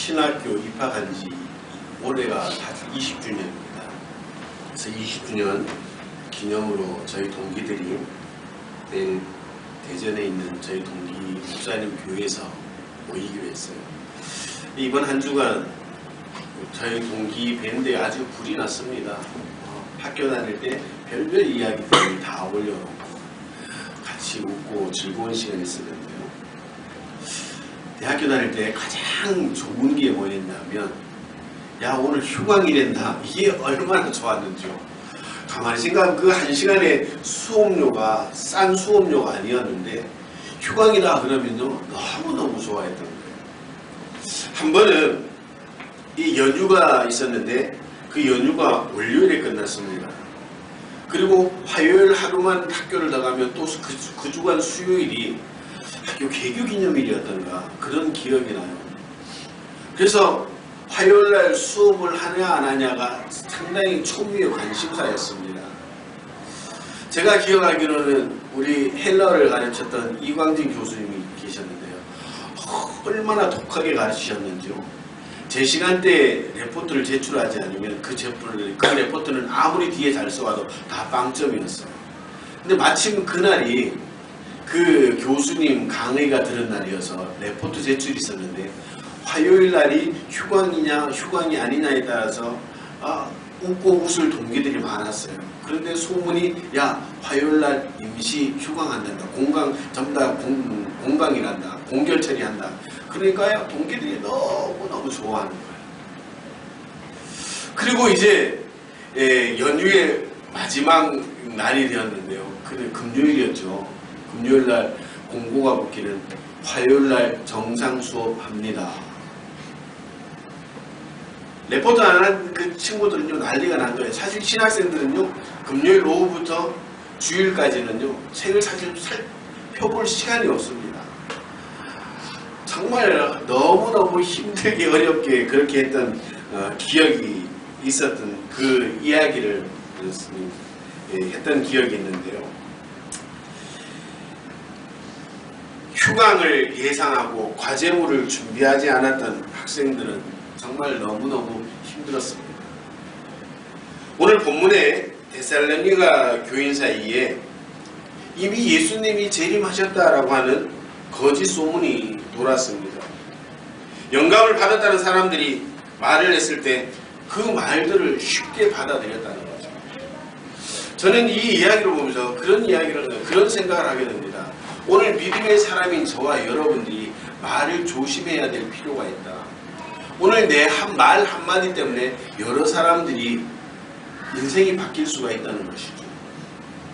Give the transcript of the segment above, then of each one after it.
신학교 입학한 지 올해가 20주년입니다. 그래서 20주년 기념으로 저희 동기들이 내일 대전에 있는 저희 동기 목사님 교회에서 모이기로 했어요. 이번 한 주간 저희 동기 밴드에 아주 불이 났습니다. 학교 다닐 때 별별 이야기들을 다 올려놓고 같이 웃고 즐거운 시간이었는데요. 대학교 다닐 때 가장 좋은 게 뭐였냐면, 야 오늘 휴강이랬나, 이게 얼마나 좋았는지요. 가만히 생각하면 그 한 시간에 수업료가 싼 수업료가 아니었는데 휴강이라 그러면요 너무너무 좋아했던 거예요. 한 번은 이 연휴가 있었는데 그 연휴가 월요일에 끝났습니다. 그리고 화요일 하루만 학교를 나가면 또 그 주간 수요일이 학교 개교 기념일이었던가 그런 기억이 나요. 그래서 화요일날 수업을 하냐 안 하냐가 상당히 초미의 관심사였습니다. 제가 기억하기로는 우리 헬러를 가르쳤던 이광진 교수님이 계셨는데요. 얼마나 독하게 가르치셨는지요. 제 시간대에 레포트를 제출하지 않으면 그 레포트는 아무리 뒤에 잘 써와도 다 빵점이었어요. 근데 마침 그날이 그 교수님 강의가 들은 날이어서 레포트 제출이 있었는데 화요일 날이 휴강이냐 휴강이 아니냐에 따라서 웃고 웃을 동기들이 많았어요. 그런데 소문이 야 화요일 날 임시 휴강한단다. 전부 다 공강이란다. 공결 처리한다. 그러니까요 동기들이 너무너무 좋아하는 거예요. 그리고 이제 연휴의 마지막 날이 되었는데요. 그게 금요일이었죠. 금요일 날 공고가 붙기는 화요일 날 정상 수업합니다. 레포트 안 한 그 친구들은요 난리가 난 거예요. 사실 신학생들은요 금요일 오후부터 주일까지는요 책을 사실 살펴볼 시간이 없습니다. 정말 너무너무 힘들게 어렵게 그렇게 했던 기억이 있었던 그 이야기를 했던 기억이 있는데요. 휴강을 예상하고 과제물을 준비하지 않았던 학생들은 정말 너무너무 힘들었습니다. 오늘 본문에 데살로니가 교인 사이에 이미 예수님이 재림하셨다라고 하는 거짓 소문이 돌았습니다. 영감을 받았다는 사람들이 말을 했을 때 그 말들을 쉽게 받아들였다는 거죠. 저는 이 이야기를 보면서 그런 생각을 하게 됩니다. 오늘 믿음의 사람인 저와 여러분들이 말을 조심해야 될 필요가 있다. 오늘 내 말 한마디 때문에 여러 사람들이 인생이 바뀔 수가 있다는 것이죠.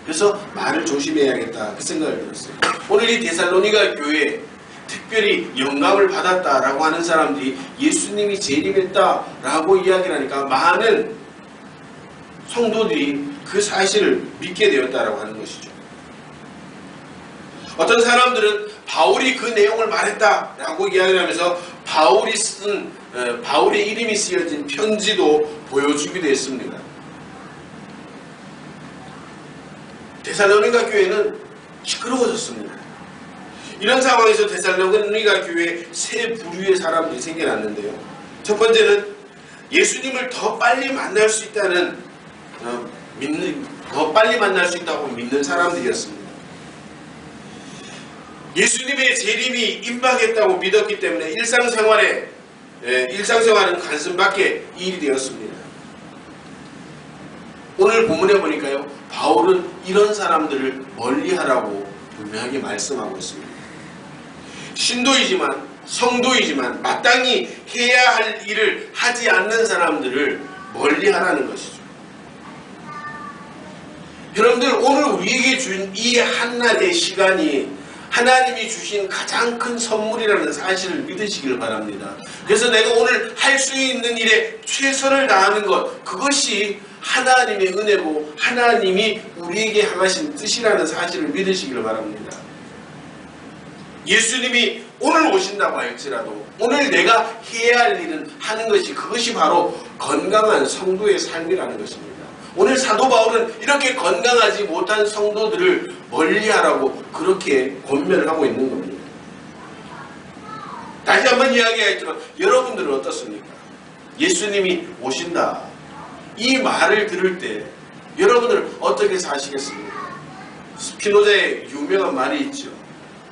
그래서 말을 조심해야겠다 그 생각을 들었어요. 오늘 이 데살로니가 교회에 특별히 영감을 받았다라고 하는 사람들이 예수님이 재림했다라고 이야기를 하니까 많은 성도들이 그 사실을 믿게 되었다라고 하는 것이죠. 어떤 사람들은 바울이 그 내용을 말했다라고 이야기를 하면서 바울의 이름이 쓰여진 편지도 보여주기도 했습니다. 데살로니가 교회는 시끄러워졌습니다. 이런 상황에서 데살로니가 교회에 세 부류의 사람들이 생겨났는데요. 첫 번째는 예수님을 더 빨리 만날 수 있다고 믿는 사람들이었습니다. 예수님의 재림이 임박했다고 믿었기 때문에 일상생활은 관심 밖의 일이 되었습니다. 오늘 본문에 보니까요, 바울은 이런 사람들을 멀리하라고 분명하게 말씀하고 있습니다. 신도이지만 성도이지만 마땅히 해야 할 일을 하지 않는 사람들을 멀리하라는 것이죠. 여러분들 오늘 우리에게 준 이 한낮의 시간이 하나님이 주신 가장 큰 선물이라는 사실을 믿으시길 바랍니다. 그래서 내가 오늘 할 수 있는 일에 최선을 다하는 것, 그것이 하나님의 은혜고 하나님이 우리에게 향하신 뜻이라는 사실을 믿으시길 바랍니다. 예수님이 오늘 오신다고 할지라도 오늘 내가 해야 할 일은 하는 것이, 그것이 바로 건강한 성도의 삶이라는 것입니다. 오늘 사도 바울은 이렇게 건강하지 못한 성도들을 멀리하라고 그렇게 권면을 하고 있는 겁니다. 다시 한번 이야기하겠지만 여러분들은 어떻습니까? 예수님이 오신다. 이 말을 들을 때 여러분들은 어떻게 사시겠습니까? 스피노자의 유명한 말이 있죠.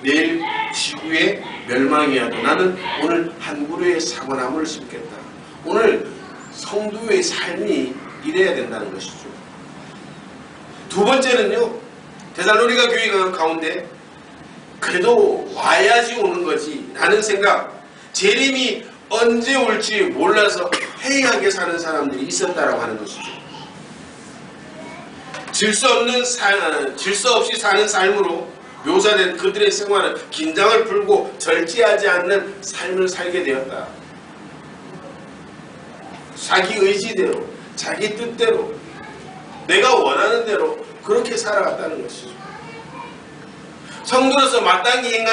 내일 지구의 멸망이어도 나는 오늘 한 그루의 사과나무를 심겠다. 오늘 성도의 삶이 이래야 된다는 것이죠. 두 번째는요. 데살로니가 교회 가운데 그래도 와야지 오는 거지 라는 생각, 재림이 언제 올지 몰라서 해이하게 사는 사람들이 있었다라고 하는 것이죠. 질서 없이 사는 삶으로 묘사된 그들의 생활은 긴장을 풀고 절제하지 않는 삶을 살게 되었다. 자기 의지대로, 자기 뜻대로, 내가 원하는 대로 그렇게 살아갔다는 것이죠. 성도로서 마땅히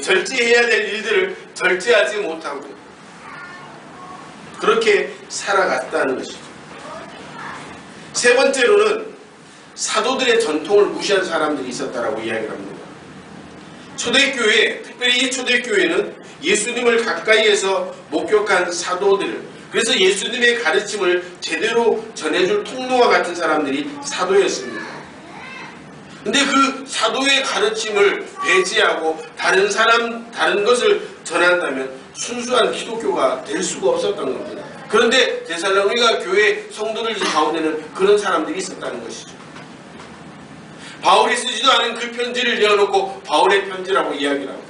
절제해야 될 일들을 절제하지 못하고 그렇게 살아갔다는 것이죠. 세 번째로는 사도들의 전통을 무시한 사람들이 있었다라고 이야기를 합니다. 초대교회, 특별히 이 초대교회는 예수님을 가까이에서 목격한 사도들, 그래서 예수님의 가르침을 제대로 전해줄 통로와 같은 사람들이 사도였습니다. 근데 그 사도의 가르침을 배제하고 다른 것을 전한다면 순수한 기독교가 될 수가 없었던 겁니다. 그런데 데살로니가 교회 성도들 가운데는 그런 사람들이 있었다는 것이죠. 바울이 쓰지도 않은 그 편지를 내어놓고 바울의 편지라고 이야기를 하고,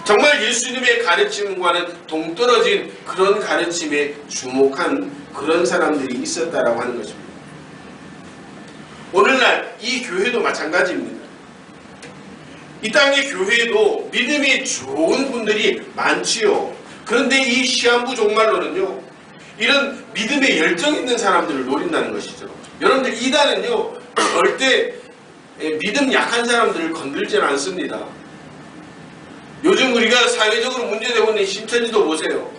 정말 예수님의 가르침과는 동떨어진 그런 가르침에 주목한 그런 사람들이 있었다라고 하는 것입니다. 오늘날 이 교회도 마찬가지입니다. 이 땅의 교회에도 믿음이 좋은 분들이 많지요. 그런데 이 시한부 종말론은요, 이런 믿음에 열정 있는 사람들을 노린다는 것이죠. 여러분들, 이단은요 절대 믿음 약한 사람들을 건들지는 않습니다. 요즘 우리가 사회적으로 문제되고 있는 신천지도 보세요.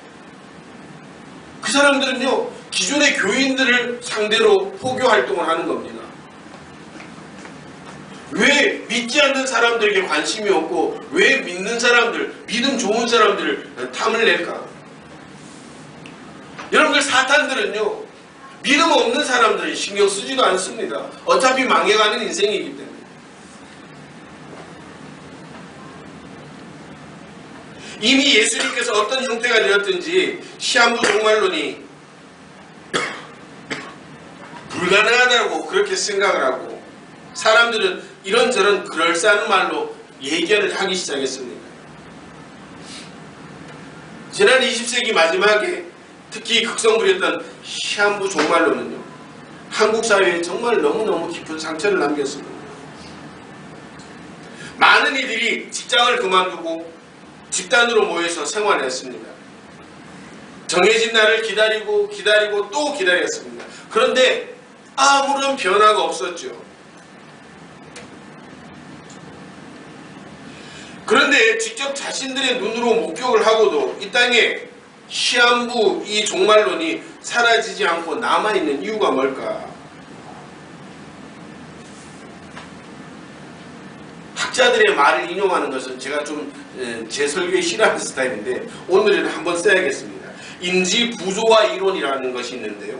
그 사람들은요 기존의 교인들을 상대로 포교 활동을 하는 겁니다. 왜 믿지 않는 사람들에게 관심이 없고 왜 믿는 사람들, 믿음 좋은 사람들을 탐을 낼까? 여러분들, 사탄들은요 믿음 없는 사람들은 신경 쓰지도 않습니다. 어차피 망해가는 인생이기 때문에. 이미 예수님께서 어떤 형태가 되었든지 시한부 종말론이 불가능하다고 그렇게 생각을 하고, 사람들은 이런저런 그럴싸한 말로 예견을 하기 시작했습니다. 지난 20세기 마지막에 특히 극성부렸던 시한부 종말론은요 한국 사회에 정말 너무너무 깊은 상처를 남겼습니다. 많은 이들이 직장을 그만두고 집단으로 모여서 생활했습니다. 정해진 날을 기다리고 또 기다렸습니다. 그런데 아무런 변화가 없었죠. 그런데 직접 자신들의 눈으로 목격을 하고도 이 땅에 시한부 이 종말론이 사라지지 않고 남아있는 이유가 뭘까? 학자들의 말을 인용하는 것은 제가 좀 제 설교에 싫어하는 스타일인데 오늘은 한번 써야겠습니다. 인지부조화 이론이라는 것이 있는데요,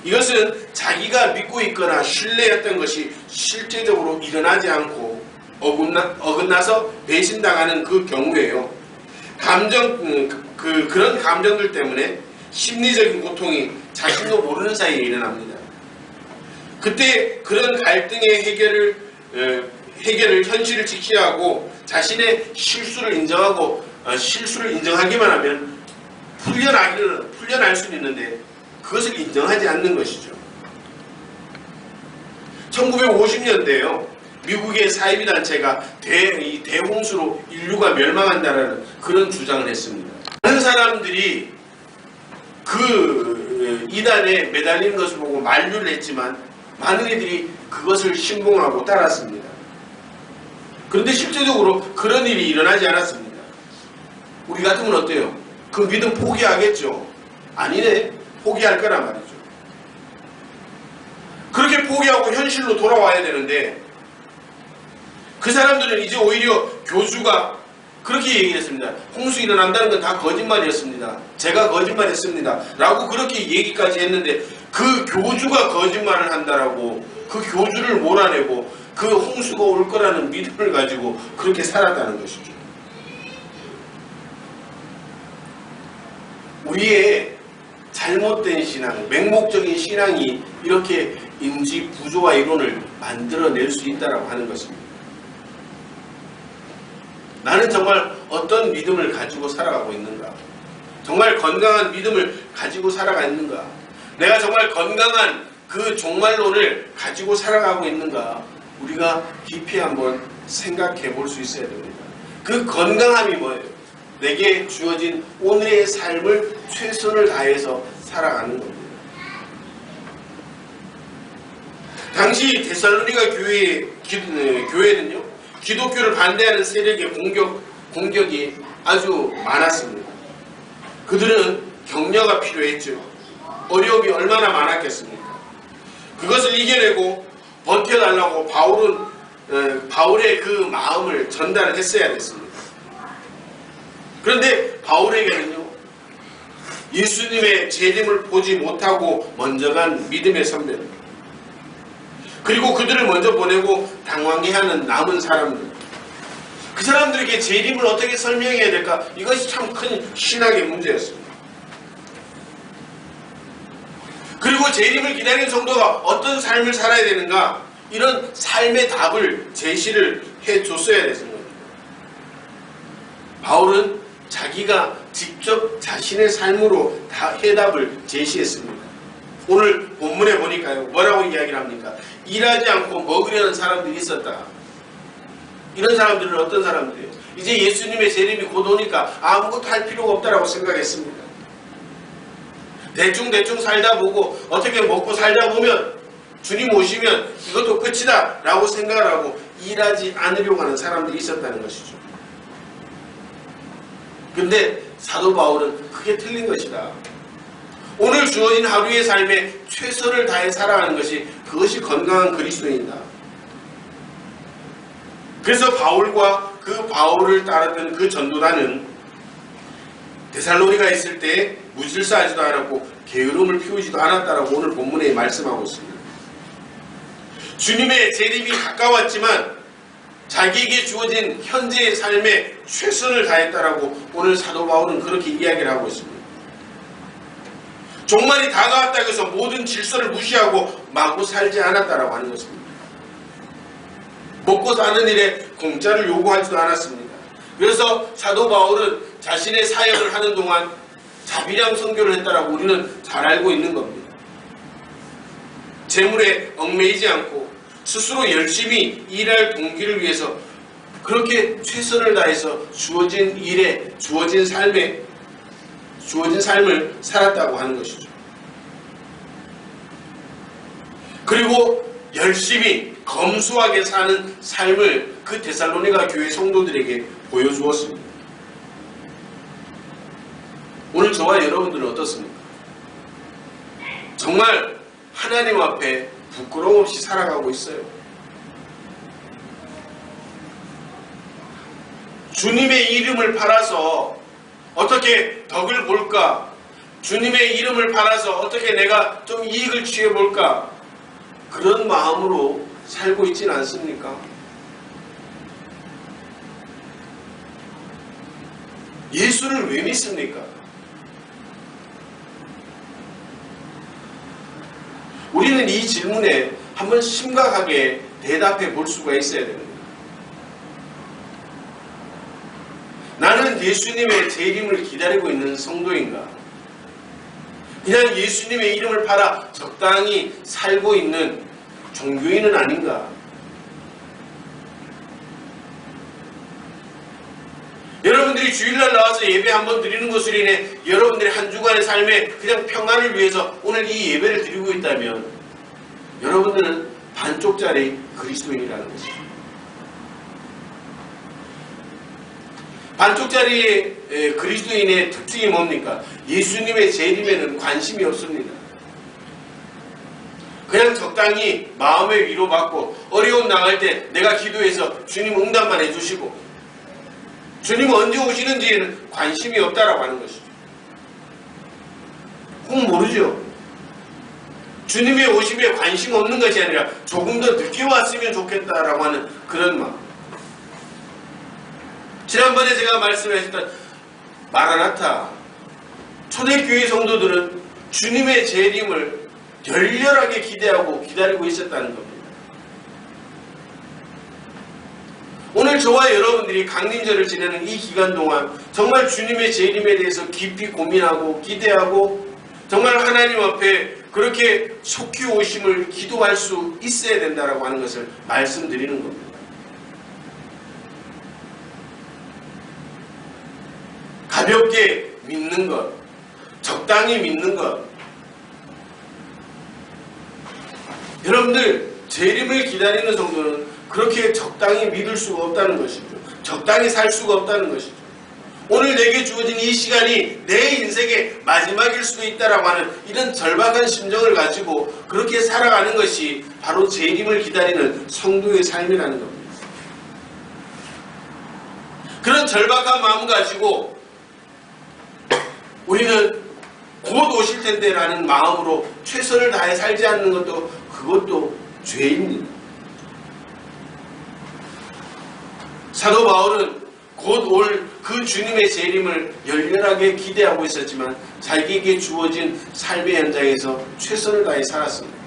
이것은 자기가 믿고 있거나 신뢰했던 것이 실제적으로 일어나지 않고 어긋나서 배신당하는 그 경우에요, 그런 감정들 때문에 심리적인 고통이 자신도 모르는 사이에 일어납니다. 그때 그런 갈등의 해결을 현실을 지켜야 하고 자신의 실수를 인정하기만 하면 풀려날 수는 있는데 그것을 인정하지 않는 것이죠. 1950년대에요. 미국의 사이비 단체가 대홍수로 인류가 멸망한다라는 그런 주장을 했습니다. 많은 사람들이 그 이단에 매달리는 것을 보고 만류를 했지만 많은 이들이 그것을 신봉하고 따랐습니다. 그런데 실제적으로 그런 일이 일어나지 않았습니다. 우리 같으면 어때요? 그 믿음 포기하겠죠? 아니네, 포기할 거란 말이죠. 그렇게 포기하고 현실로 돌아와야 되는데 그 사람들은 이제 오히려 교주가 그렇게 얘기했습니다. 홍수 일어난다는 건 다 거짓말이었습니다. 제가 거짓말했습니다. 라고 그렇게 얘기까지 했는데 그 교주가 거짓말을 한다라고 그 교주를 몰아내고 그 홍수가 올 거라는 믿음을 가지고 그렇게 살았다는 것이죠. 우리의 잘못된 신앙, 맹목적인 신앙이 이렇게 인지 구조와 이론을 만들어낼 수 있다고 하는 것입니다. 나는 정말 어떤 믿음을 가지고 살아가고 있는가? 정말 건강한 믿음을 가지고 살아가는가? 내가 정말 건강한 그 종말론을 가지고 살아가고 있는가? 우리가 깊이 한번 생각해 볼 수 있어야 됩니다. 그 건강함이 뭐예요? 내게 주어진 오늘의 삶을 최선을 다해서 살아가는 겁니다. 당시 데살로니가 교회는요, 기독교를 반대하는 세력의 공격이 아주 많았습니다. 그들은 격려가 필요했죠. 어려움이 얼마나 많았겠습니까? 그것을 이겨내고 버텨달라고 바울의 그 마음을 전달했어야 됐습니다. 그런데 바울에게는요, 예수님의 재림을 보지 못하고 먼저 간 믿음의 선배들, 그리고 그들을 먼저 보내고 당황해하는 남은 사람들, 그 사람들에게 재림을 어떻게 설명해야 될까? 이것이 참 큰 신학의 문제였습니다. 그리고 재림을 기다리는 성도가 어떤 삶을 살아야 되는가? 이런 삶의 답을 제시를 해줬어야 됐습니다. 바울은 자기가 직접 자신의 삶으로 해답을 제시했습니다. 오늘 본문에 보니까요, 뭐라고 이야기를 합니까? 일하지 않고 먹으려는 사람들이 있었다. 이런 사람들은 어떤 사람들이에요? 이제 예수님의 재림이 곧 오니까 아무것도 할 필요가 없다라고 생각했습니다. 대충 살다 보고 어떻게 먹고 살다 보면 주님 오시면 이것도 끝이다 라고 생각을 하고 일하지 않으려고 하는 사람들이 있었다는 것이죠. 근데 사도 바울은 그게 틀린 것이다. 오늘 주어진 하루의 삶에 최선을 다해 살아가는 것이 그것이 건강한 그리스도인이다. 그래서 바울과 그 바울을 따르던 그 전도단은 데살로니가 있을 때 무질서하지도 않았고 게으름을 피우지도 않았다라고 오늘 본문에 말씀하고 있습니다. 주님의 재림이 가까웠지만 자기에게 주어진 현재의 삶에 최선을 다했다라고 오늘 사도 바울은 그렇게 이야기를 하고 있습니다. 종말이 다가왔다고 해서 모든 질서를 무시하고 마구 살지 않았다라고 하는 것입니다. 먹고 사는 일에 공짜를 요구하지도 않았습니다. 그래서 사도 바울은 자신의 사역을 하는 동안 자비량 선교를 했다라고 우리는 잘 알고 있는 겁니다. 재물에 얽매이지 않고 스스로 열심히 일할 동기를 위해서 그렇게 최선을 다해서 주어진 일에 주어진 삶을 살았다고 하는 것이죠. 그리고 열심히 검소하게 사는 삶을 그 데살로니가 교회 성도들에게 보여주었습니다. 오늘 저와 여러분들은 어떻습니까? 정말 하나님 앞에 부끄러움 없이 살아가고 있어요. 주님의 이름을 팔아서 어떻게 덕을 볼까? 주님의 이름을 팔아서 어떻게 내가 좀 이익을 취해볼까? 그런 마음으로 살고 있지는 않습니까? 예수를 왜 믿습니까? 우리는 이 질문에 한번 심각하게 대답해 볼 수가 있어야 됩니다. 나는 예수님의 재림을 기다리고 있는 성도인가? 그냥 예수님의 이름을 팔아 적당히 살고 있는 종교인은 아닌가? 여러분들이 주일날 나와서 예배 한번 드리는 것으로 인해 여러분들의 한 주간의 삶에 그냥 평안을 위해서 오늘 이 예배를 드리고 있다면 여러분들은 반쪽짜리 그리스도인이라는 것입니다. 반쪽짜리 그리스도인의 특징이 뭡니까? 예수님의 재림에는 관심이 없습니다. 그냥 적당히 마음의 위로받고 어려움 당할 때 내가 기도해서 주님 응답만 해주시고 주님 언제 오시는지에는 관심이 없다라고 하는 것이죠. 혹 모르죠. 주님의 오심에 관심 없는 것이 아니라 조금 더 늦게 왔으면 좋겠다라고 하는 그런 마음. 지난번에 제가 말씀하셨던 마라나타 초대교회 성도들은 주님의 재림을 열렬하게 기대하고 기다리고 있었다는 겁니다. 오늘 저와 여러분들이 강림절을 지내는 이 기간 동안 정말 주님의 재림에 대해서 깊이 고민하고 기대하고 정말 하나님 앞에 그렇게 속히 오심을 기도할 수 있어야 된다라고 하는 것을 말씀드리는 겁니다. 가볍게 믿는 것, 적당히 믿는 것. 여러분들 재림을 기다리는 성도는 그렇게 적당히 믿을 수가 없다는 것이죠. 적당히 살 수가 없다는 것이죠. 오늘 내게 주어진 이 시간이 내 인생의 마지막일 수도 있다라고 하는 이런 절박한 심정을 가지고 그렇게 살아가는 것이 바로 재림을 기다리는 성도의 삶이라는 겁니다. 그런 절박한 마음 가지고 우리는 곧 오실 텐데 라는 마음으로 최선을 다해 살지 않는 것도 그것도 죄입니다. 사도 바울은 곧 올 그 주님의 재림을 열렬하게 기대하고 있었지만 자기에게 주어진 삶의 현장에서 최선을 다해 살았습니다.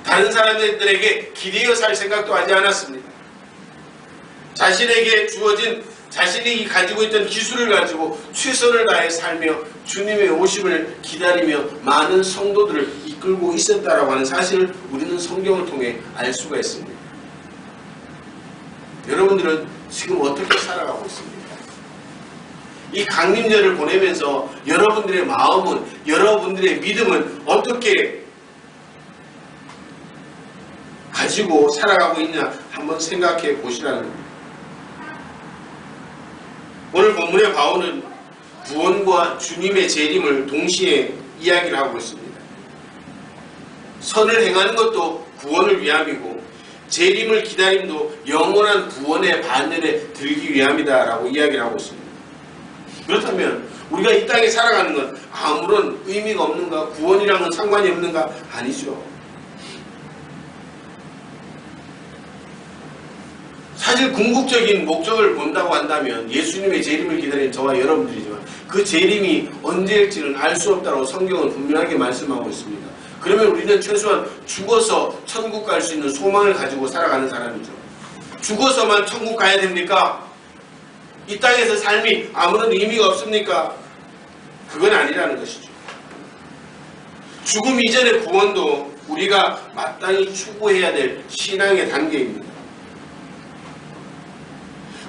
다른 사람들에게 기대어 살 생각도 하지 않았습니다. 자신에게 주어진 자신이 가지고 있던 기술을 가지고 최선을 다해 살며 주님의 오심을 기다리며 많은 성도들을 이끌고 있었다라고 하는 사실을 우리는 성경을 통해 알 수가 있습니다. 여러분들은 지금 어떻게 살아가고 있습니까? 이 강림절을 보내면서 여러분들의 마음은, 여러분들의 믿음은 어떻게 가지고 살아가고 있냐 한번 생각해 보시라는 겁니다. 오늘 본문의 바울은 구원과 주님의 재림을 동시에 이야기를 하고 있습니다. 선을 행하는 것도 구원을 위함이고 재림을 기다림도 영원한 구원의 반열에 들기 위함이다라고 이야기를 하고 있습니다. 그렇다면 우리가 이 땅에 살아가는 건 아무런 의미가 없는가? 구원이랑은 상관이 없는가? 아니죠. 사실 궁극적인 목적을 본다고 한다면 예수님의 재림을 기다리는 저와 여러분들이지만 그 재림이 언제일지는 알 수 없다고 성경은 분명하게 말씀하고 있습니다. 그러면 우리는 최소한 죽어서 천국 갈 수 있는 소망을 가지고 살아가는 사람이죠. 죽어서만 천국 가야 됩니까? 이 땅에서 삶이 아무런 의미가 없습니까? 그건 아니라는 것이죠. 죽음 이전의 구원도 우리가 마땅히 추구해야 될 신앙의 단계입니다.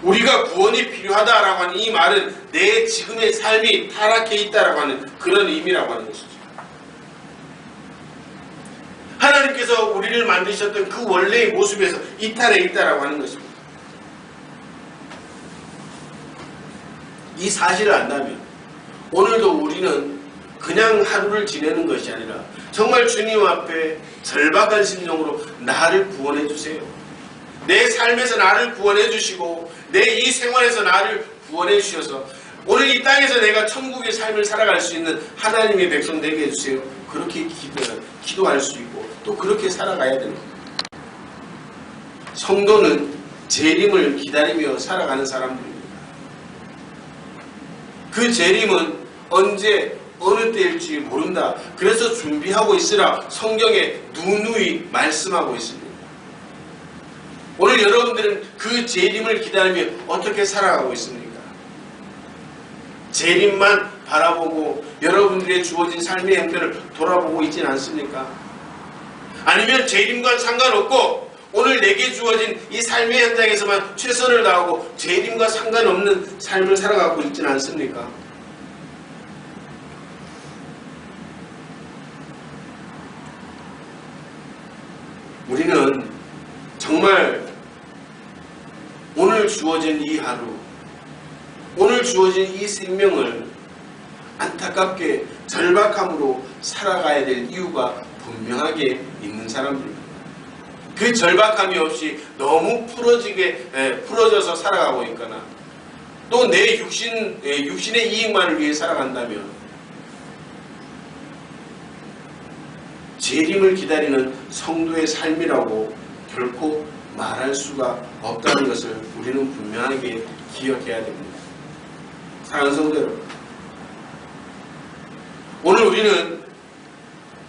우리가 구원이 필요하다라고 하는 이 말은 내 지금의 삶이 타락해 있다라고 하는 그런 의미라고 하는 것이죠. 하나님께서 우리를 만드셨던 그 원래의 모습에서 이탈해 있다라고 하는 것입니다. 이 사실을 안다면 오늘도 우리는 그냥 하루를 지내는 것이 아니라 정말 주님 앞에 절박한 심정으로 나를 구원해 주세요. 내 삶에서 나를 구원해 주시고 내 이 생활에서 나를 구원해 주셔서 오늘 이 땅에서 내가 천국의 삶을 살아갈 수 있는 하나님의 백성 되게 해주세요. 그렇게 기도할 수 있고 또 그렇게 살아가야 되는 겁니다. 성도는 재림을 기다리며 살아가는 사람들입니다. 그 재림은 언제 어느 때일지 모른다. 그래서 준비하고 있으라 성경에 누누이 말씀하고 있습니다. 오늘 여러분들은 그 재림을 기다리며 어떻게 살아가고 있습니까? 재림만 바라보고 여러분들의 주어진 삶의 형편을 돌아보고 있진 않습니까? 아니면 재림과 상관없고 오늘 내게 주어진 이 삶의 현장에서만 최선을 다하고 재림과 상관없는 삶을 살아가고 있진 않습니까? 우리는 정말 오늘 주어진 이 하루, 오늘 주어진 이 생명을 안타깝게 절박함으로 살아가야 될 이유가 분명하게 있는 사람들입니다. 그 절박함이 없이 너무 풀어져서 살아가고 있거나 또 내 육신의 이익만을 위해 살아간다면 재림을 기다리는 성도의 삶이라고 결코 말할 수가 없다는 것을 우리는 분명하게 기억해야 됩니다. 사랑하는 성도 여러분, 오늘 우리는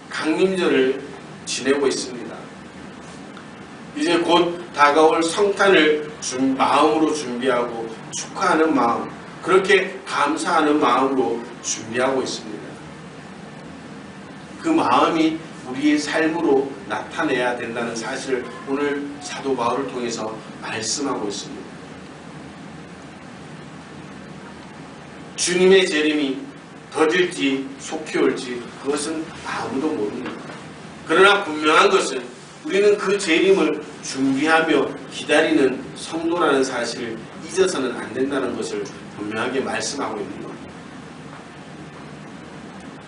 강림절을 지내고 있습니다. 이제 곧 다가올 성탄을 마음으로 준비하고 축하하는 마음, 그렇게 감사하는 마음으로 준비하고 있습니다. 그 마음이 우리의 삶으로 나타내야 된다는 사실을 오늘 사도 바울을 통해서 말씀하고 있습니다. 주님의 재림이 더딜지 속히 올지 그것은 아무도 모릅니다. 그러나 분명한 것은 우리는 그 재림을 준비하며 기다리는 성도라는 사실을 잊어서는 안 된다는 것을 분명하게 말씀하고 있는 겁니다.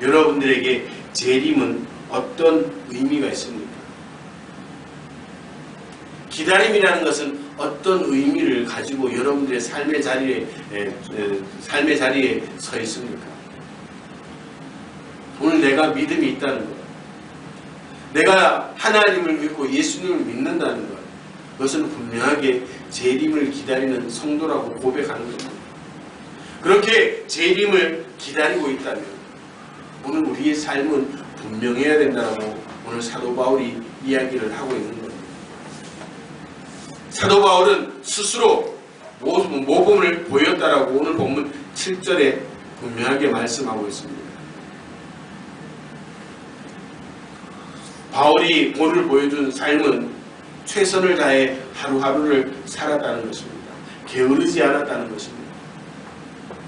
여러분들에게 재림은 어떤 의미가 있습니까? 기다림이라는 것은 어떤 의미를 가지고 여러분들의 삶의 자리에 서 있습니까? 오늘 내가 믿음이 있다는 것, 내가 하나님을 믿고 예수님을 믿는다는 것, 그것은 분명하게 재림을 기다리는 성도라고 고백하는 겁니다. 그렇게 재림을 기다리고 있다면 오늘 우리의 삶은 분명해야 된다고 오늘 사도 바울이 이야기를 하고 있는 겁니다. 사도 바울은 스스로 모범을 보였다라고 오늘 본문 7절에 분명하게 말씀하고 있습니다. 바울이 오늘 보여준 삶은 최선을 다해 하루하루를 살았다는 것입니다. 게으르지 않았다는 것입니다.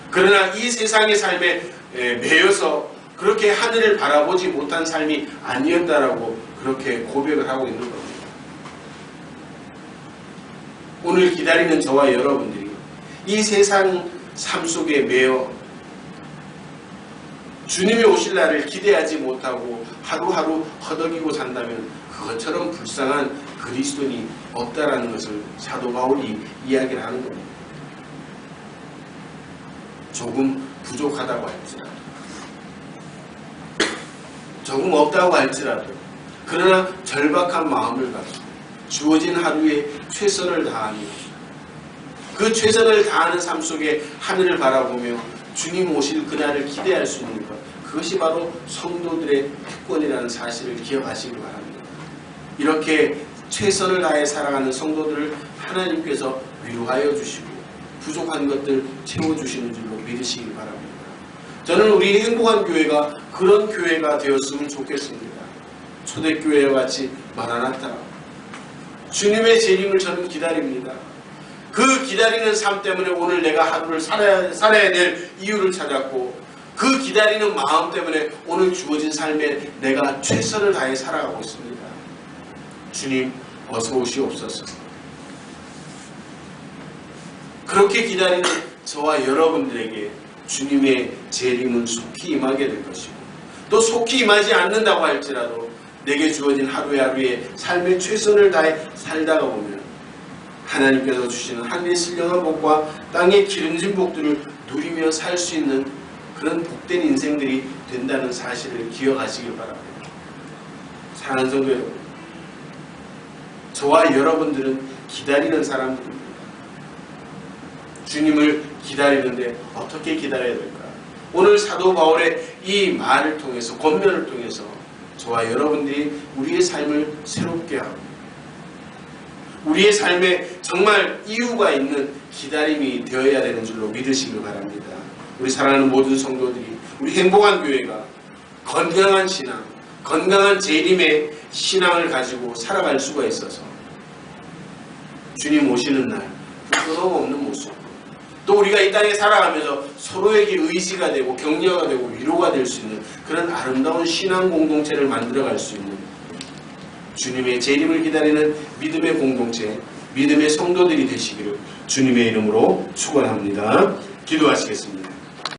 그러나 이 세상의 삶에 매여서 그렇게 하늘을 바라보지 못한 삶이 아니었다라고 그렇게 고백을 하고 있는 겁니다. 오늘 기다리는 저와 여러분들이 이 세상 삶 속에 매여 주님이 오실 날을 기대하지 못하고 하루하루 허덕이고 산다면 그것처럼 불쌍한 그리스도인이 없다라는 것을 사도 바울이 이야기를 하는 겁니다. 조금 부족하다고 할지라도, 조금 없다고 할지라도, 그러나 절박한 마음을 가지고 주어진 하루에 최선을 다하며 그 최선을 다하는 삶 속에 하늘을 바라보며 주님 오실 그날을 기대할 수 있는 것, 그것이 바로 성도들의 특권이라는 사실을 기억하시기 바랍니다. 이렇게 최선을 다해 살아가는 성도들을 하나님께서 위로하여 주시고 부족한 것들 채워주시는 줄로 믿으시기 바랍니다. 저는 우리 행복한 교회가 그런 교회가 되었으면 좋겠습니다. 초대교회와 같이 마라나타, 주님의 재림을 저는 기다립니다. 그 기다리는 삶 때문에 오늘 내가 하루를 살아야 될 이유를 찾았고, 그 기다리는 마음 때문에 오늘 주어진 삶에 내가 최선을 다해 살아가고 있습니다. 주님 어서 오시옵소서. 그렇게 기다리는 저와 여러분들에게 주님의 재림은 속히 임하게 될 것이고, 또 속히 임하지 않는다고 할지라도 내게 주어진 하루하루의 삶의 최선을 다해 살다가 보면 하나님께서 주시는 하늘의 신령한 복과 땅의 기름진 복들을 누리며 살 수 있는 그런 복된 인생들이 된다는 사실을 기억하시길 바랍니다. 사랑하는 성도 여러분, 저와 여러분들은 기다리는 사람들입니다. 주님을 기다리는데 어떻게 기다려야 될까? 오늘 사도 바울의 이 말을 통해서, 권면을 통해서 저와 여러분들이 우리의 삶을 새롭게 하고 우리의 삶에 정말 이유가 있는 기다림이 되어야 되는 줄로 믿으시길 바랍니다. 우리 사랑하는 모든 성도들이, 우리 행복한 교회가 건강한 신앙, 건강한 재림의 신앙을 가지고 살아갈 수가 있어서 주님 오시는 날 부끄러움 없는 모습, 또 우리가 이 땅에 살아가면서 서로에게 의지가 되고 격려가 되고 위로가 될 수 있는 그런 아름다운 신앙 공동체를 만들어갈 수 있는 주님의 재림을 기다리는 믿음의 공동체, 믿음의 성도들이 되시기를 주님의 이름으로 축원합니다. 기도하시겠습니다.